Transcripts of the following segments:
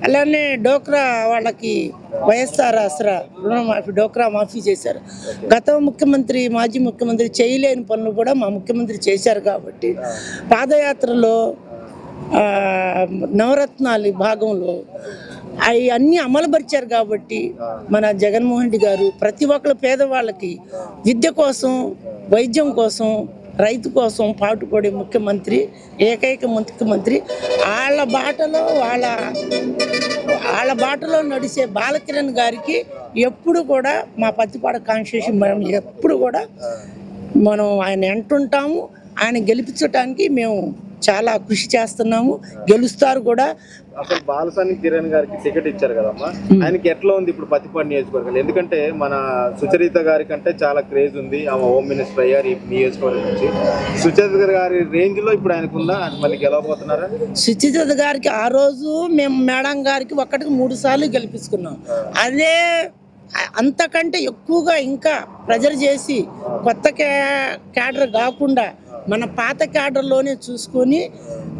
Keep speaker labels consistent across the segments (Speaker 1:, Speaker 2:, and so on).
Speaker 1: అలానే డోక్రా వాళ్ళకి వైఎస్ఆర్ ఆసరా రుణమాఫీ డోక్రా మాఫీ చేశారు. గత ముఖ్యమంత్రి మాజీ ముఖ్యమంత్రి చేయలేని పనులు కూడా మా ముఖ్యమంత్రి చేశారు. కాబట్టి పాదయాత్రలో నవరత్నాలు భాగంలో అవి అన్నీ అమలుపరిచారు. కాబట్టి మన జగన్మోహన్ రెడ్డి గారు ప్రతి ఒక్కరు పేదవాళ్ళకి విద్య కోసం, వైద్యం కోసం, రైతు కోసం పాటుపడే ముఖ్యమంత్రి, ఏకైక ముఖ్యమంత్రి. వాళ్ళ బాటలో నడిచే బాలకిరణ్ గారికి ఎప్పుడు కూడా మా పత్తిపాడ కాన్స్టిట్యూషన్ మనం ఎప్పుడు కూడా మనం ఆయన అంటుంటాము. ఆయన గెలిపించడానికి మేము చాలా కృషి చేస్తున్నాము. గెలుస్తారు కూడా.
Speaker 2: అసలు బాలసాని కిరణ్ గారికి టికెట్ ఇచ్చారు కదమ్మా, ఆయనకి ఎట్లా ఉంది ఇప్పుడు పత్తిపాడు నియోజకవర్గం? ఎందుకంటే మన సుచరిత గారి కంటే చాలా క్రేజ్ ఉంది. ఆమె హోమ్ మినిస్టర్ అయ్యారు ఈ నియోజకవర్గం నుంచి. సుచరిత గారి రేంజ్ లో ఇప్పుడు ఆయనకుందా? మళ్ళీ గెలవబోతున్నారా?
Speaker 1: సుచరిత గారికి ఆ రోజు మేము మేడం గారికి 1కి 3 సార్లు గెలిపించుకున్నాం. అదే అంతకంటే ఎక్కువగా ఇంకా ప్రెజర్ చేసి కొత్త క్యాడర్ కాకుండా మన పాత క్యాడర్లోనే చూసుకొని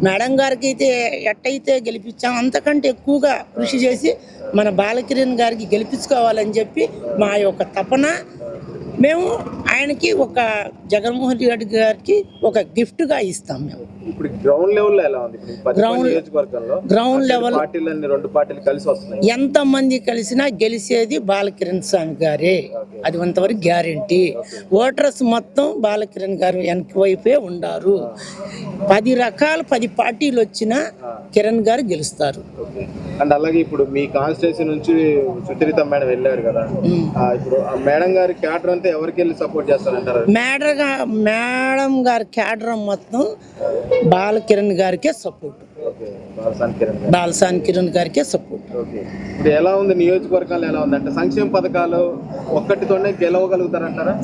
Speaker 1: మేడం గారికి అయితే ఎట్టయితే గెలిపించాం అంతకంటే ఎక్కువగా కృషి చేసి మన బాలకిరణ్ గారికి గెలిపించుకోవాలని చెప్పి మా యొక్క తపన. మేము ఆయనకి ఒక జగన్మోహన్ రెడ్డి గారికి ఒక గిఫ్ట్గా ఇస్తాం. మేము
Speaker 2: ఇప్పుడు గ్రౌండ్ లెవెల్లో ఎలా ఉంది?
Speaker 1: గ్రౌండ్ లెవెల్
Speaker 2: రెండు పార్టీలు కలిసి వస్తున్నాయి.
Speaker 1: ఎంతమంది కలిసినా గెలిచేది బాలకిరణ్ స్వామి గారే, అది అంతవరకు గ్యారెంటీ. ఓటర్స్ మొత్తం బాలకిరణ్ గారు వెనక వైపే ఉండారు. 10 పార్టీలు వచ్చినా కిరణ్ గారు గెలుస్తారు.
Speaker 2: అండ్ అలాగే ఇప్పుడు మీ కాన్స్టిట్యూన్సీ నుంచి సుచరిత మేడం వెళ్ళారు కదా, ఇప్పుడు మేడం గారి క్యాడర్ అంతా ఎవరికి వెళ్ళి సపోర్ట్ చేస్తారంటారు?
Speaker 1: మేడం గారి క్యాడర్ మొత్తం బాలకిరణ్ గారికే సపోర్ట్. బాలసాని కిరణ్ గారికే సపోర్ట్.
Speaker 2: ఇప్పుడు ఎలా ఉంది నియోజకవర్గాలు? ఎలా ఉంది అంటే సంక్షేమ పథకాలు ఒక్కటితోనే గెలవగలుగుతారంటారా?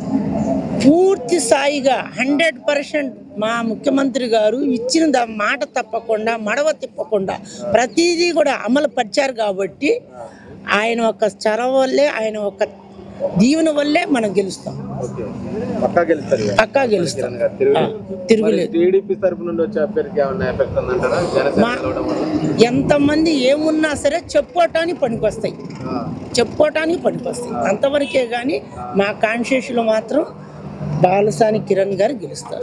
Speaker 1: పూర్తి స్థాయిగా 100% మా ముఖ్యమంత్రి గారు ఇచ్చిన మాట తప్పకుండా, మడవ తిప్పకుండా ప్రతిదీ కూడా అమలు పరిచారు. కాబట్టి ఆయన ఒక చొరవ వల్లే, ఆయన ఒక దీవెన వల్లే మనం గెలుస్తాం. పక్కా గెలుస్తాం, తిరుగులేదు.
Speaker 2: టీడీపీ తరపు నుండి వచ్చే అభ్యర్థికి ఏమన్నా ఎఫెక్ట్ ఉందంటారా?
Speaker 1: ఎంతమంది ఏమున్నా సరే చెప్పుకోవటానికి పనికొస్తాయి, అంతవరకే. కానీ మా కాన్స్టిట్యూషన్లో మాత్రం బాలసాని కిరణ్ గారు గెలుస్తారు.